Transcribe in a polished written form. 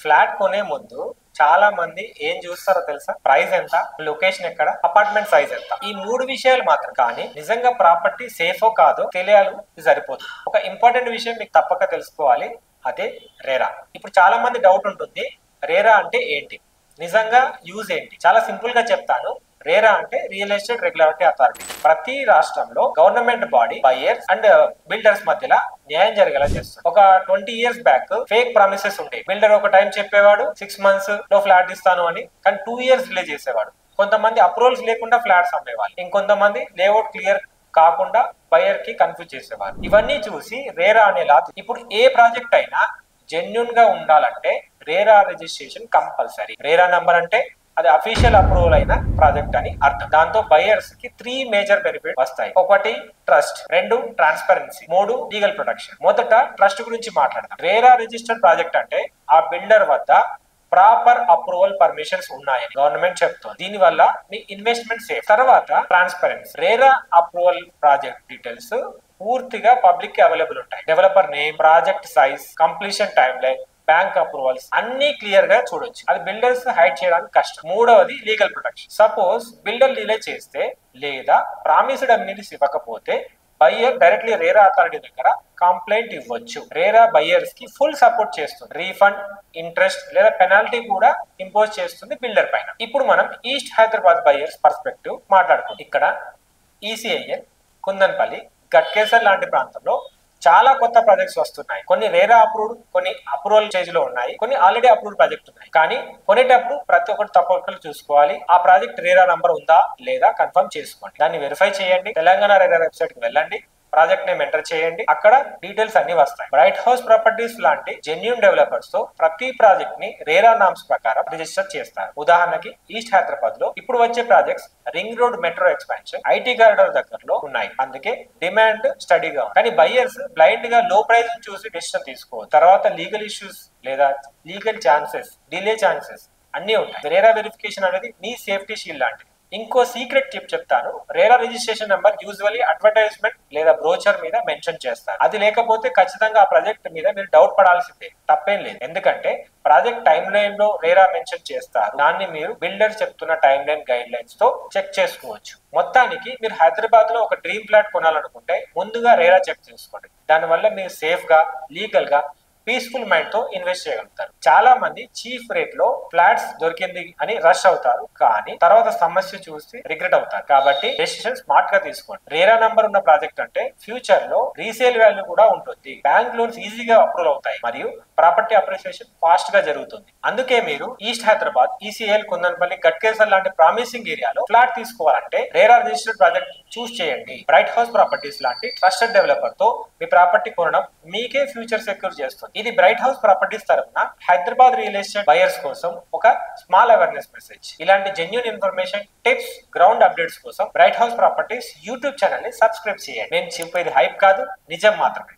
Flat కొనే ముందు చాలా మంది ఏం చూస్తారో తెలుసా? ప్రైస్ ఎంత, లొకేషన్ ఎక్కడ, అపార్ట్మెంట్ సైజ్ ఎంత, ఈ 3 విషయాలు మాత్రం. కానీ నిజంగా ప్రాపర్టీ సేఫో కాదో తెలియాలి సరిపోతుంది. ఒక ఇంపార్టెంట్ విషయం మీకు తప్పక తెలుసుకోవాలి, అదే రేరా. ఇప్పుడు చాలా మంది డౌట్ ఉంటుంది, రేరా అంటే ఏంటి, నిజంగా యూజ్ ఏంటి? చాలా సింపుల్ గా చెప్తాను. రేరా అంటే రియల్ ఎస్టేట్ రెగ్యులేటరీ అథారిటీ. ప్రతి రాష్ట్రంలో government body buyers and builders మధ్యలో న్యాయం జరిగేలా చేస్తుంది. ఒక 20 years బ్యాక్ ఫేక్ ప్రామిసెస్ ఉంటాయి. బిల్డర్ ఒక టైం చెప్పేవాడు 6 months లో ఫ్లాట్ ఇస్తాను అని, కానీ 2 years డిలే చేసేవాడు. కొంతమంది అప్రూవల్స్ లేకుండా ఫ్లాట్స్ అమ్మేవాళ్ళు, ఇంకొంతమంది లేఅవుట్ క్లియర్ కాకుండా బయర్ కి కన్ఫ్యూజ్ చేసేవారు. ఇవన్నీ చూసి రేరా అనేలా. ఇప్పుడు ఏ ప్రాజెక్ట్ అయినా జెన్యున్ గా ఉండాలంటే RERA registration compulsory. RERA number అంటే అది అఫీషియల్ అప్రూవల్ అయిన ప్రాజెక్ట్ అని అర్థం. దాంతో బయర్స్ కి 3 మేజర్ బెనిఫిట్ వస్తాయి. 1 ట్రస్ట్, 2 ట్రాన్స్పరెన్సీ, 3 లీగల్ ప్రొటెక్షన్. మొదట ట్రస్ట్ గురించి మాట్లాడదాం. రేరా రిజిస్టర్డ్ ప్రాజెక్ట్ అంటే ఆ బిల్డర్ వద్ద ప్రాపర్ అప్రూవల్ పర్మిషన్స్ ఉన్నాయని గవర్నమెంట్ చెప్తుంది. దీని వల్ల మీ ఇన్వెస్ట్మెంట్ సేఫ్. తర్వాత transparency. RERA approval project details పూర్తిగా పబ్లిక్ కి అవైలబుల్ ఉంటాయి. Developer name, project size, completion timeline, bank approvals అన్ని క్లియర్ గా చూడొచ్చు. అది బిల్డర్స్ హైడ్ చేయడానికి కష్టం. 3వది legal protection. Suppose builder delay చేస్తే లేదా ప్రామిస్డ్ అమ్యూనిటీస్ ఇవ్వకపోతే బయ్యర్ డైరెక్ట్లీ రేరా అథారిటీ దగ్గర కంప్లైంట్ ఇవ్వచ్చు. రేరా బయ్యర్స్ కి ఫుల్ సపోర్ట్ చేస్తుంది. రీఫండ్, ఇంట్రెస్ట్ లేదా పెనాల్టీ కూడా ఇంపోజ్ చేస్తుంది బిల్డర్ పైన. ఇప్పుడు మనం ఈస్ట్ హైదరాబాద్ బయ్యర్స్ పర్స్పెక్టివ్ మాట్లాడుకుంటాం. ఇక్కడ ఈసీఐఎల్, కుందన్పల్లి, గట్కేసర్ లాంటి ప్రాంతంలో చాలా కొత్త ప్రాజెక్ట్స్ వస్తున్నాయి. కొన్ని రేరా అప్రూవ్డ్, కొన్ని అప్రూవల్ స్టేజ్ లో ఉన్నాయి, కొన్ని ఆల్రెడీ అప్రూవ్డ్ ప్రాజెక్ట్ ఉన్నాయి. కానీ కొనేటప్పుడు ప్రతి ఒక్కటి తప్పకుండా చూసుకోవాలి. ఆ ప్రాజెక్ట్ రేరా నంబర్ ఉందా లేదా కన్ఫర్మ్ చేసుకోండి. దాన్ని వెరిఫై చేయండి. తెలంగాణ రేరా వెబ్సైట్ కి వెళ్ళండి, ప్రాజెక్ట్ నేమ్ ఎంటర్ చేయండి, అక్కడ డీటెయిల్స్ అన్ని వస్తాయి. బ్రైట్ హౌస్ ప్రాపర్టీస్ లాంటి జెన్యూన్ డెవలపర్స్ తో ప్రతి ప్రాజెక్ట్ ని రేరా నామ్స్ ప్రకారం రిజిస్టర్ చేస్తారు. ఉదాహరణకి ఈస్ట్ హైదరాబాద్ లో ఇప్పుడు వచ్చే projects ring road metro expansion, IT corridor దగ్గరలో ఉన్నాయి. అందుకే డిమాండ్ స్టడీగా ఉంది. కానీ బయ్యర్స్ బ్లైండ్ గా లో ప్రైస్ చూసి డెసిషన్ తీసుకోవచ్చు. తర్వాత లీగల్ ఇష్యూస్ లేదా లీగల్ ఛాన్సెస్, డిలే ఛాన్సెస్ అన్ని ఉంటాయి. రేరా వెరిఫికేషన్ అనేది మీ సేఫ్టీ షీల్డ్ లాంటిది. ఇంకో సీక్రెట్ టిప్ చెప్తాను. RERA registration number usually advertisement లేదా బ్రోచర్ మీద మెన్షన్ చేస్తారు. అది లేకపోతే ఖచ్చితంగా ఆ ప్రాజెక్ట్ మీద మీరు డౌట్ పడాల్సిందే, తప్పేం లేదు. ఎందుకంటే ప్రాజెక్ట్ టైం లైన్ లో రేరా మెన్షన్ చేస్తారు. దాన్ని మీరు బిల్డర్ చెప్తున్న టైం లైన్ గైడ్ లైన్స్ తో చెక్ చేసుకోవచ్చు. మొత్తానికి మీరు హైదరాబాద్ లో ఒక డ్రీమ్ ఫ్లాట్ కొనాలనుకుంటే ముందుగా రేరా చెక్ చేసుకోండి. దానివల్ల మీరు సేఫ్ గా, లీగల్ గా, పీస్ఫుల్ మైండ్ తో ఇన్వెస్ట్ చేయగలుగుతారు. చాలా మంది చీఫ్ రేట్ లో ఫ్లాట్స్ దొరికింది అని రష్ అవుతారు, కానీ తర్వాత సమస్య చూసి రిగ్రెట్ అవుతారు. కాబట్టి డెసిషన్ స్మార్ట్ గా తీసుకోండి. రేరా నంబర్ ఉన్న ప్రాజెక్ట్ అంటే ఫ్యూచర్ లో రీసేల్ వాల్యూ కూడా ఉంటుంది. బ్యాంక్ లోన్స్ ఈజీగా అప్రూవ్ అవుతాయి మరియు ప్రాపర్టీ అప్రిసియేషన్ ఫాస్ట్ గా జరుగుతుంది. అందుకే మీరు ఈస్ట్ హైదరాబాద్, ఈసీఎల్, కుందన్పల్లి, గట్కేసర్ లాంటి ప్రామిసింగ్ ఏరియాలో ఫ్లాట్ తీసుకోవాలంటే రేరా రిజిస్టర్డ్ ప్రాజెక్ట్ చూస్ చేయండి. బ్రైట్ హౌస్ ప్రాపర్టీస్ లాంటి ట్రస్టెడ్ డెవలపర్ తో మీ ప్రాపర్టీ కొనడం మీకే ఫ్యూచర్ సెక్యూర్ చేస్తుంది. ఇది బ్రైట్ హౌస్ ప్రాపర్టీస్ తరపున హైదరాబాద్ రియల్ ఎస్టేట్ బయర్స్ కోసం ఒక స్మాల్ అవేర్నెస్ మెసేజ్. ఇలాంటి genuine information, tips, ground updates కోసం Bright House Properties YouTube channel ని సబ్స్క్రైబ్ చేయండి. నేను చెప్పేది హైప్ కాదు, నిజం మాత్రమే.